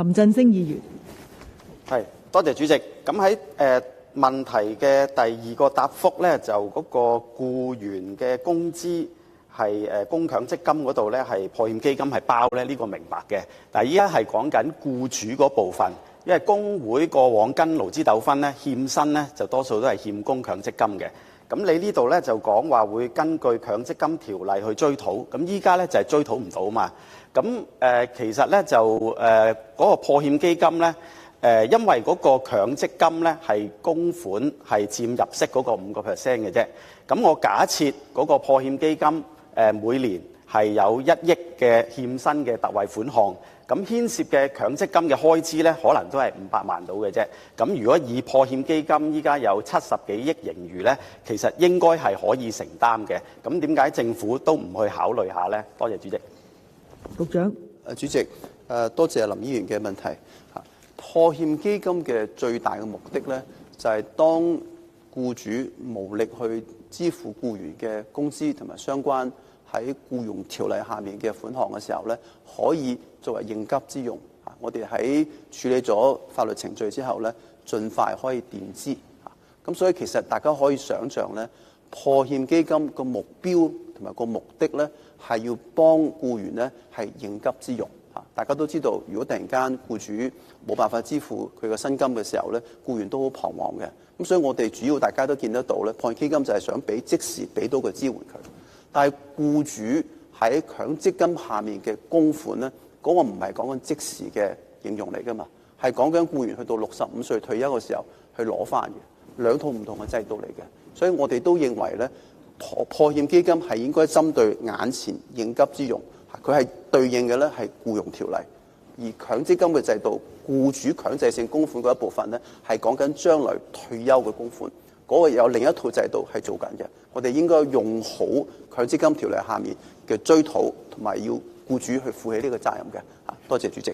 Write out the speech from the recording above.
林振昇議員。係，多謝主席。咁喺問題嘅第二個答覆咧，就嗰個僱員嘅工資係供強積金嗰度咧，係破欠基金係包咧，呢個明白嘅。但係依家係講緊僱主嗰部分，因為工會過往跟勞資糾紛咧，欠薪咧就多數都係欠供強積金嘅。咁你呢度咧就講話會根據強積金條例去追討，咁依家咧就係追討唔到嘛。咁其實咧就嗰個破欠基金咧，因為嗰個強積金咧係供款係佔入息嗰個5% 嘅啫。咁我假設嗰個破欠基金每年係有1億嘅欠薪嘅特惠款項，咁牽涉嘅強積金嘅開支咧，可能都係500萬到嘅啫。咁如果以破欠基金依家有70幾億盈餘咧，其實應該係可以承擔嘅。咁點解政府都唔去考慮下咧？多謝主席。局長。主席，多謝林議員嘅問題。破欠基金嘅最大嘅目的咧，就係當僱主無力去支付僱員嘅工資同埋相關喺僱傭條例下面嘅款項嘅時候咧，可以作為應急之用。我哋喺處理咗法律程序之後咧，盡快可以墊資。咁所以其實大家可以想像咧，破欠基金個目標同埋個目的咧，係要幫僱員咧係應急之用。大家都知道，如果突然間僱主冇辦法支付佢嘅薪金嘅時候咧，僱員都好彷徨嘅。咁所以我哋主要大家都見得到咧，破欠基金就係想即時俾到個支援佢。但係僱主喺強積金下面嘅供款咧，嗰個唔係講緊即時嘅應用嚟㗎嘛，係講緊僱員去到65歲退休嘅時候去攞翻嘅，兩套唔同嘅制度嚟嘅。所以我哋都認為咧，破欠基金係應該針對眼前應急之用。佢係對應嘅咧係僱傭條例，而強積金嘅制度，僱主強制性供款嗰一部分咧係講緊將來退休嘅供款，嗰個有另一套制度係做緊嘅。我哋應該用好強積金條例下面嘅追討，同埋要僱主去負起呢個責任嘅。多謝主席。